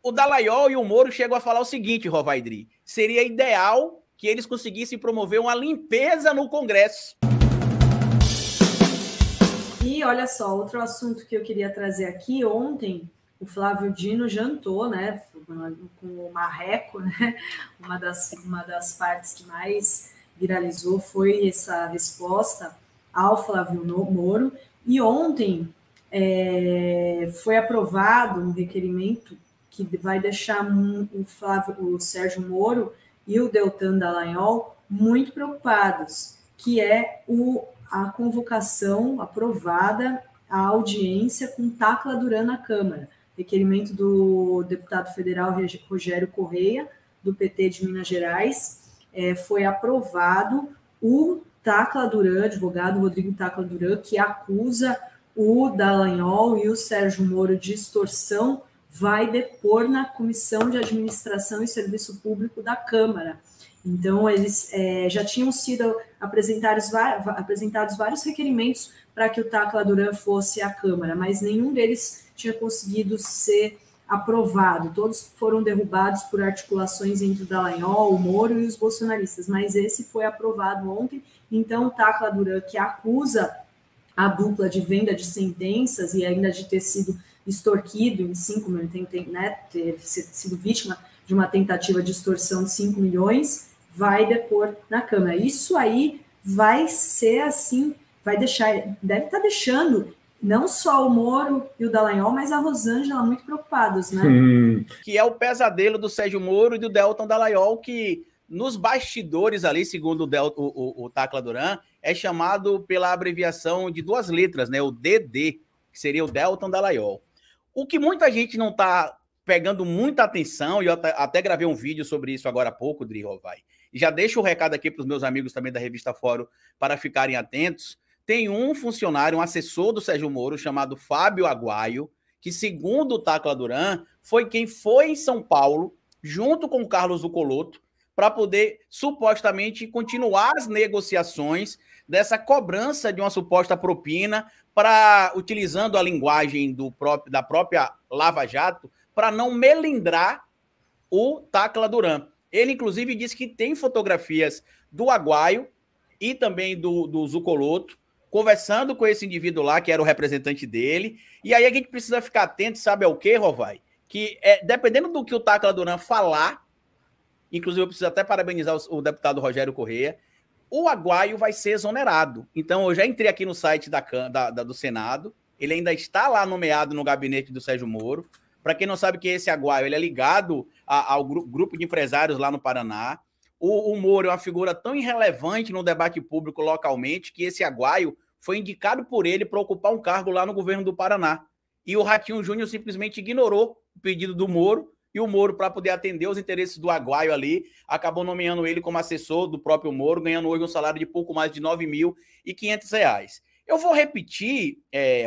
o Dallagnol e o Moro chegam a falar o seguinte, Rovaidri, seria ideal que eles conseguissem promover uma limpeza no Congresso. E olha só, outro assunto que eu queria trazer aqui, ontem o Flávio Dino jantou, né, com o Marreco, né, uma das partes que mais viralizou foi essa resposta ao Flávio Moro, e ontem foi aprovado um requerimento que vai deixar o Sérgio Moro e o Deltan Dallagnol muito preocupados, que é a convocação aprovada à audiência com Tacla Duran na Câmara. Requerimento do deputado federal Rogério Correia, do PT de Minas Gerais, foi aprovado. O Tacla Duran, advogado Rodrigo Tacla Duran, que acusa o Dallagnol e o Sérgio Moro de extorsão, vai depor na Comissão de Administração e Serviço Público da Câmara. Então, eles já tinham sido apresentados vários requerimentos para que o Tacla Duran fosse à Câmara, mas nenhum deles tinha conseguido ser aprovado. Todos foram derrubados por articulações entre o Dallagnol, o Moro e os bolsonaristas, mas esse foi aprovado ontem. Então, o Tacla Duran, que acusa a dupla de venda de sentenças e ainda de ter sido extorquido em 5 milhões, ter sido vítima de uma tentativa de extorsão de 5 milhões, vai depor na Câmara. Isso aí vai ser assim, deve estar deixando não só o Moro e o Dallagnol, mas a Rosângela muito preocupados, né? Que é o pesadelo do Sérgio Moro e do Deltan Dallagnol, que nos bastidores ali, segundo o Tacla Duran, é chamado pela abreviação de 2 letras, né? O DD, que seria o Deltan Dallagnol. O que muita gente não está pegando muita atenção, e eu até gravei um vídeo sobre isso agora há pouco, Dri Rovai, e já deixo o recado aqui para os meus amigos também da revista Fórum para ficarem atentos. Tem um funcionário, um assessor do Sérgio Moro, chamado Fábio Aguaio, que, segundo o Tacla Duran, foi quem foi em São Paulo, junto com o Carlos Zuccolotto, para poder supostamente continuar as negociações dessa cobrança de uma suposta propina, utilizando a linguagem da própria Lava Jato, para não melindrar o Tacla Duran. Ele, inclusive, disse que tem fotografias do Aguaio e também do Zuccolotto, conversando com esse indivíduo lá, que era o representante dele. E aí a gente precisa ficar atento, sabe ao quê, Rovai? Que dependendo do que o Tacla Duran falar, inclusive eu preciso até parabenizar o deputado Rogério Correia, o Aguaio vai ser exonerado. Então eu já entrei aqui no site do Senado, ele ainda está lá nomeado no gabinete do Sérgio Moro. Para quem não sabe que esse Aguaio, ele é ligado ao grupo de empresários lá no Paraná. O Moro é uma figura tão irrelevante no debate público localmente que esse Aguaio foi indicado por ele para ocupar um cargo lá no governo do Paraná. E o Ratinho Júnior simplesmente ignorou o pedido do Moro, e o Moro, para poder atender os interesses do Aguaio ali, acabou nomeando ele como assessor do próprio Moro, ganhando hoje um salário de pouco mais de R$ 9.500. Eu vou repetir,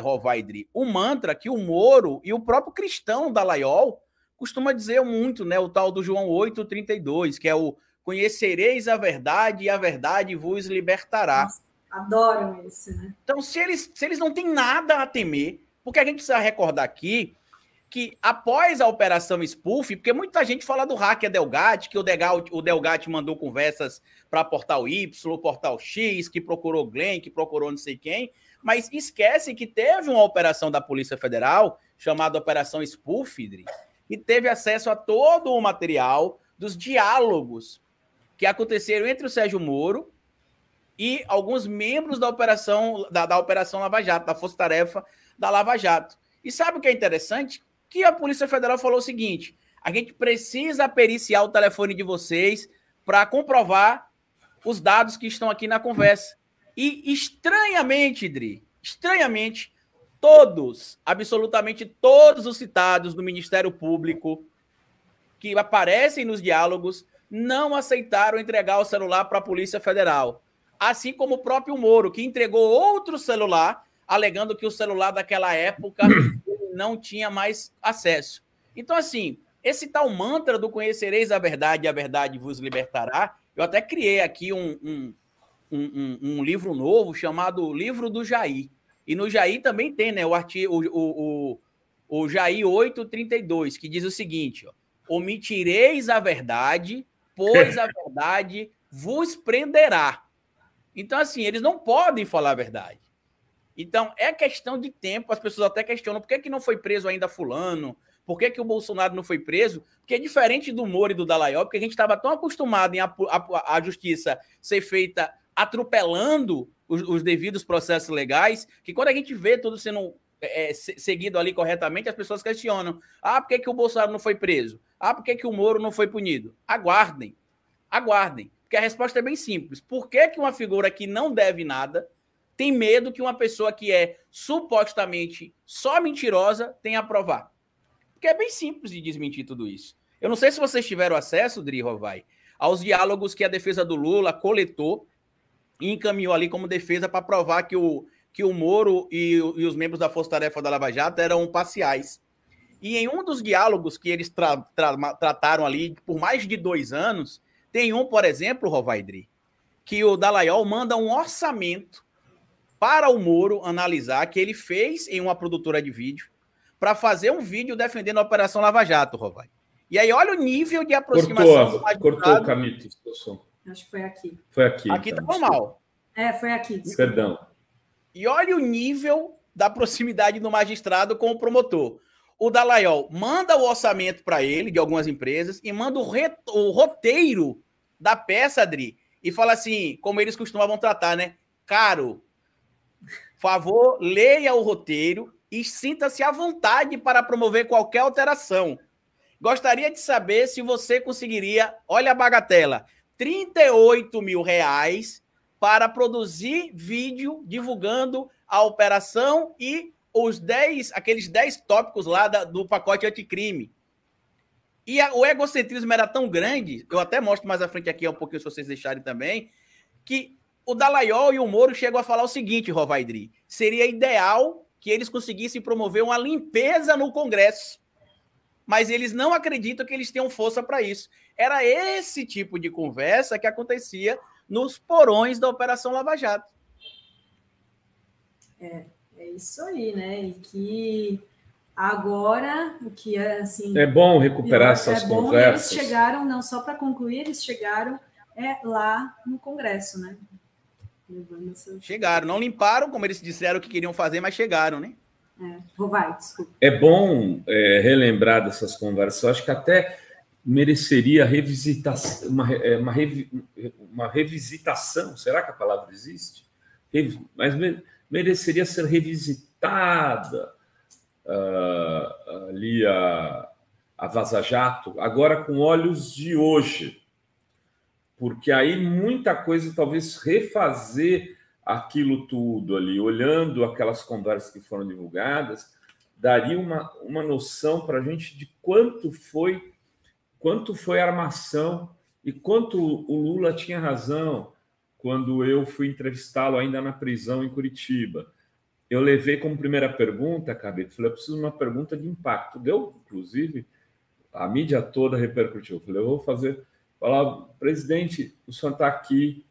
Rovaidri, o mantra que o Moro e o próprio cristão Dallagnol costuma dizer muito, né? O tal do João 8,32, que é o conhecereis a verdade e a verdade vos libertará. Nossa, adoram esse, né? Então, se eles não têm nada a temer, porque a gente precisa recordar aqui que após a operação Spoof, porque muita gente fala do hacker Delgatti, que o Delgatti mandou conversas para Portal Y, Portal X, que procurou Glenn, que procurou não sei quem, mas esquece que teve uma operação da Polícia Federal, chamada Operação Spoof, e teve acesso a todo o material dos diálogos que aconteceram entre o Sérgio Moro e alguns membros da Operação Lava Jato, da Força Tarefa da Lava Jato. E sabe o que é interessante? Que a Polícia Federal falou o seguinte: a gente precisa periciar o telefone de vocês para comprovar os dados que estão aqui na conversa. E estranhamente, todos, absolutamente todos os citados do Ministério Público que aparecem nos diálogos não aceitaram entregar o celular para a Polícia Federal. Assim como o próprio Moro, que entregou outro celular, alegando que o celular daquela época não tinha mais acesso. Então, assim, esse tal mantra do conhecereis a verdade e a verdade vos libertará, eu até criei aqui um livro novo chamado Livro do Jair. E no Jair também tem, né, o Jair 8,32, que diz o seguinte, ó, omitireis a verdade, pois a verdade vos prenderá. Então, assim, eles não podem falar a verdade. Então, é questão de tempo, as pessoas até questionam por que não foi preso ainda fulano, por que o Bolsonaro não foi preso, porque é diferente do Moro e do Dallagnol, porque a gente estava tão acostumado em a justiça ser feita atropelando os devidos processos legais, que quando a gente vê tudo sendo seguido ali corretamente, as pessoas questionam. Ah, por que o Bolsonaro não foi preso? Ah, por que o Moro não foi punido? Aguardem, aguardem, porque a resposta é bem simples. Por que uma figura que não deve nada tem medo que uma pessoa que é supostamente só mentirosa tenha a provar? Porque é bem simples de desmentir tudo isso. Eu não sei se vocês tiveram acesso, Dri Rovai, aos diálogos que a defesa do Lula coletou e encaminhou ali como defesa para provar que o Moro e os membros da Força Tarefa da Lava Jato eram parciais. E em um dos diálogos que eles trataram ali por mais de 2 anos, tem um, por exemplo, Rovai, Dri, que o Dallagnol manda um orçamento para o Moro analisar, que ele fez em uma produtora de vídeo, para fazer um vídeo defendendo a Operação Lava Jato, Rovai. E aí, olha o nível de aproximação. Cortou, Camito. Acho que foi aqui. Foi aqui. Aqui então, tá mal. Foi aqui. Desculpa. Perdão. E olha o nível da proximidade do magistrado com o promotor. O Dallagnol manda o orçamento para ele, de algumas empresas, e manda o roteiro da peça, Adri, e fala assim, como eles costumavam tratar, né? Caro, favor, leia o roteiro e sinta-se à vontade para promover qualquer alteração. Gostaria de saber se você conseguiria, olha a bagatela, R$38 mil para produzir vídeo divulgando a operação e aqueles 10 tópicos lá do pacote anticrime. E o egocentrismo era tão grande, eu até mostro mais à frente aqui um pouquinho, se vocês deixarem também, que o Dallagnol e o Moro chegam a falar o seguinte, Rovai, Dri, seria ideal que eles conseguissem promover uma limpeza no Congresso, mas eles não acreditam que eles tenham força para isso. Era esse tipo de conversa que acontecia nos porões da Operação Lava Jato. É isso aí, né? E que agora, o que é assim... É bom recuperar essas conversas. Eles chegaram, não só para concluir, eles chegaram lá no Congresso, né? Chegaram, não limparam, como eles disseram que queriam fazer, mas chegaram, né? Vai, desculpa. É bom relembrar dessas conversas. Eu acho que até mereceria uma revisitação. Será que a palavra existe? Mas mereceria ser revisitada ali a Vaza Jato, agora com olhos de hoje. Porque aí muita coisa, talvez refazer aquilo tudo ali, olhando aquelas conversas que foram divulgadas, daria uma noção para a gente de quanto foi a armação e quanto o Lula tinha razão quando eu fui entrevistá-lo ainda na prisão em Curitiba. Eu levei como primeira pergunta, Cabito, falei, eu preciso de uma pergunta de impacto. Deu, inclusive, a mídia toda repercutiu. Eu falei, eu vou falar, presidente, o senhor está aqui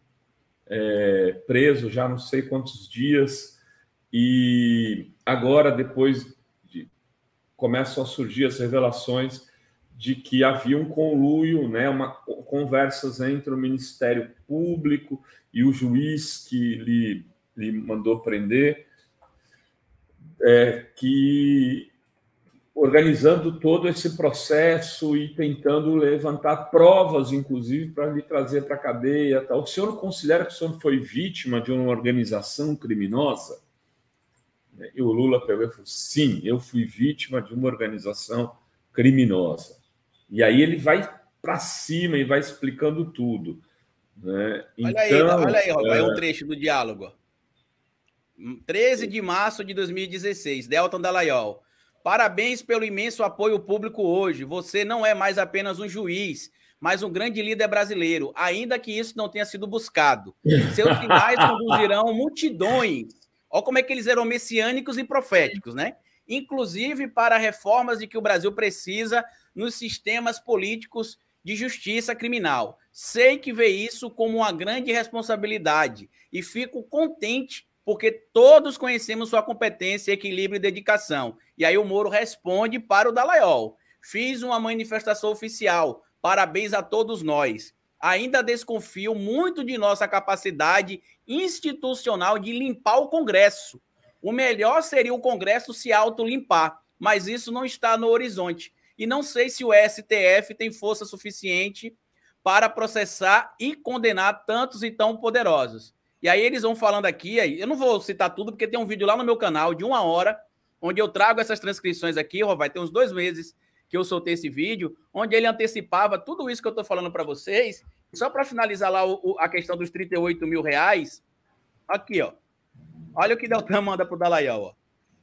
preso já não sei quantos dias e agora, depois começam a surgir as revelações de que havia um conluio, né, conversas entre o Ministério Público e o juiz que lhe mandou prender, que organizando todo esse processo e tentando levantar provas, inclusive, para lhe trazer para a cadeia. Tal. O senhor considera que o senhor foi vítima de uma organização criminosa? E o Lula pegou e falou, sim, eu fui vítima de uma organização criminosa. E aí ele vai para cima e vai explicando tudo. Né? Olha aí, Roberto, é um trecho do diálogo. 13 de março de 2016, Deltan Dallagnol. Parabéns pelo imenso apoio público hoje. Você não é mais apenas um juiz, mas um grande líder brasileiro, ainda que isso não tenha sido buscado. Seus sinais conduzirão multidões. Olha como é que eles eram messiânicos e proféticos, né? Inclusive para reformas de que o Brasil precisa nos sistemas políticos de justiça criminal. Sei que vê isso como uma grande responsabilidade e fico contente porque todos conhecemos sua competência, equilíbrio e dedicação. E aí o Moro responde para o Dallagnol. Fiz uma manifestação oficial. Parabéns a todos nós. Ainda desconfio muito de nossa capacidade institucional de limpar o Congresso. O melhor seria o Congresso se autolimpar, mas isso não está no horizonte. E não sei se o STF tem força suficiente para processar e condenar tantos e tão poderosos. E aí eles vão falando aqui, eu não vou citar tudo, porque tem um vídeo lá no meu canal de 1 hora, onde eu trago essas transcrições aqui, vai ter uns 2 meses que eu soltei esse vídeo, onde ele antecipava tudo isso que eu estou falando para vocês. Só para finalizar lá a questão dos 38 mil reais, aqui, ó. Olha o que Deltan manda para o Dallagnol, ó.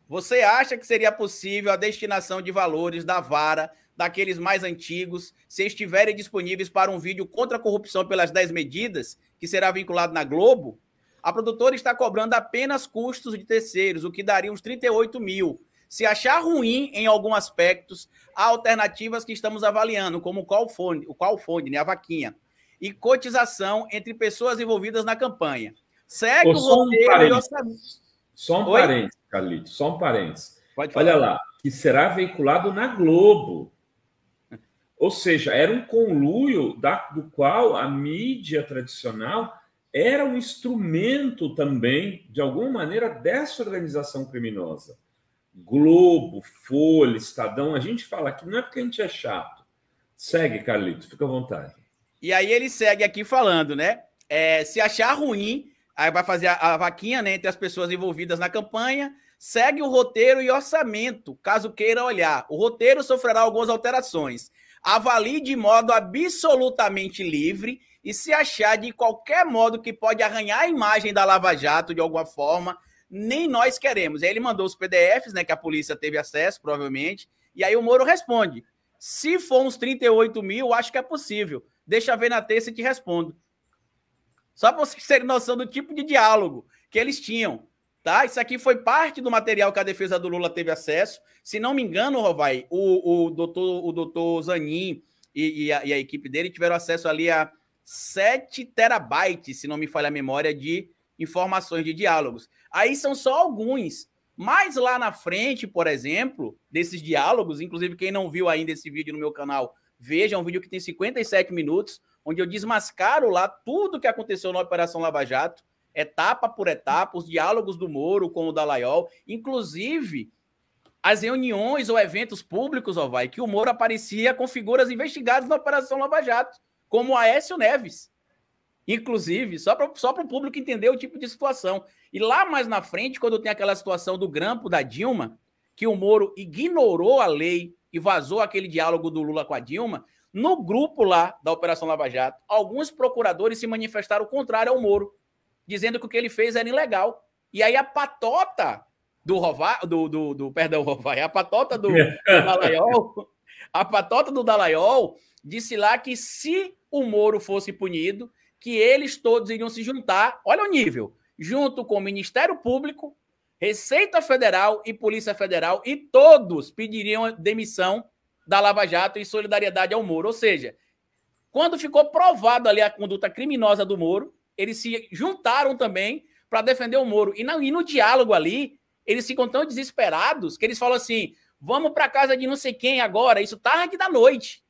Você acha que seria possível a destinação de valores da vara, daqueles mais antigos, se estiverem disponíveis para um vídeo contra a corrupção pelas 10 medidas, que será vinculado na Globo? A produtora está cobrando apenas custos de terceiros, o que daria uns 38 mil. Se achar ruim em alguns aspectos, há alternativas que estamos avaliando, como o crowdfunding, né, a vaquinha, e cotização entre pessoas envolvidas na campanha. Segue o roteiro e orçamento. Só um parênteses, Carlito, só um parênteses. Olha lá, que será veiculado na Globo. Ou seja, era um conluio do qual a mídia tradicional era um instrumento também, de alguma maneira, dessa organização criminosa. Globo, Folha, Estadão, a gente fala aqui, não é porque a gente é chato. Segue, Carlito, fica à vontade. E aí ele segue aqui falando, né? Se achar ruim, aí vai fazer a vaquinha, né, entre as pessoas envolvidas na campanha, segue o roteiro e orçamento, caso queira olhar. O roteiro sofrerá algumas alterações. Avalie de modo absolutamente livre e se achar de qualquer modo que pode arranhar a imagem da Lava Jato de alguma forma, nem nós queremos. Aí ele mandou os PDFs, né, que a polícia teve acesso, provavelmente, e aí o Moro responde. Se for uns 38 mil, acho que é possível. Deixa eu ver na terça e te respondo. Só para vocês terem noção do tipo de diálogo que eles tinham. Tá? Isso aqui foi parte do material que a defesa do Lula teve acesso. Se não me engano, Rovai, o doutor Zanin e a equipe dele tiveram acesso ali a 7 terabytes, se não me falha a memória, de informações de diálogos. Aí são só alguns. Mas lá na frente, por exemplo, desses diálogos, inclusive quem não viu ainda esse vídeo no meu canal, veja, é um vídeo que tem 57 minutos, onde eu desmascaro lá tudo que aconteceu na Operação Lava Jato, etapa por etapa, os diálogos do Moro com o Dallagnol, inclusive as reuniões ou eventos públicos, que o Moro aparecia com figuras investigadas na Operação Lava Jato, como o Aécio Neves, inclusive, só para o público entender o tipo de situação. E lá mais na frente, quando tem aquela situação do grampo da Dilma, que o Moro ignorou a lei e vazou aquele diálogo do Lula com a Dilma, no grupo lá da Operação Lava Jato, alguns procuradores se manifestaram contrário ao Moro, dizendo que o que ele fez era ilegal. E aí a patota do Dallagnol disse lá que se o Moro fosse punido, que eles todos iriam se juntar, olha o nível, junto com o Ministério Público, Receita Federal e Polícia Federal, e todos pediriam demissão da Lava Jato em solidariedade ao Moro. Ou seja, quando ficou provado ali a conduta criminosa do Moro, eles se juntaram também para defender o Moro. E no diálogo ali, eles ficam tão desesperados que eles falam assim, vamos para casa de não sei quem agora, isso tarde da noite.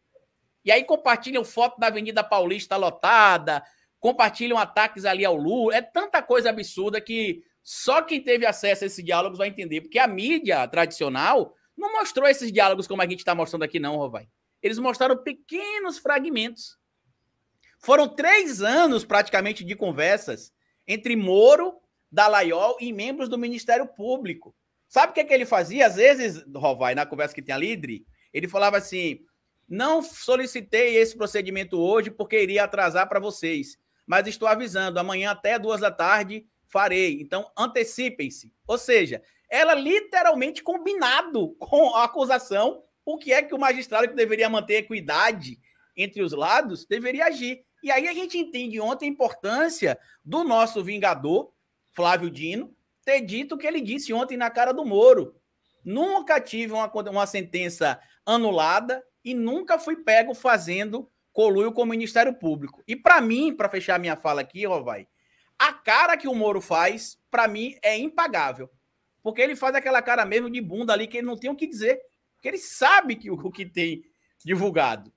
E aí compartilham foto da Avenida Paulista lotada, compartilham ataques ali ao Lula. É tanta coisa absurda que só quem teve acesso a esses diálogos vai entender. Porque a mídia tradicional não mostrou esses diálogos como a gente está mostrando aqui não, Rovai. Eles mostraram pequenos fragmentos. Foram 3 anos praticamente de conversas entre Moro, Dallagnol e membros do Ministério Público. Sabe o que ele fazia? Às vezes, Rovai, na conversa que tem ali, Idri, ele falava assim, não solicitei esse procedimento hoje porque iria atrasar para vocês, mas estou avisando, amanhã até 2 da tarde farei, então antecipem-se. Ou seja, ela literalmente combinado com a acusação, o que é que o magistrado que deveria manter equidade entre os lados deveria agir. E aí a gente entende ontem a importância do nosso vingador, Flávio Dino, ter dito o que ele disse ontem na cara do Moro. Nunca tive uma sentença anulada e nunca fui pego fazendo conluio com o Ministério Público. E para mim, para fechar minha fala aqui, Rovai, a cara que o Moro faz, para mim, é impagável. Porque ele faz aquela cara mesmo de bunda ali, que ele não tem o que dizer. Porque ele sabe que o que tem divulgado.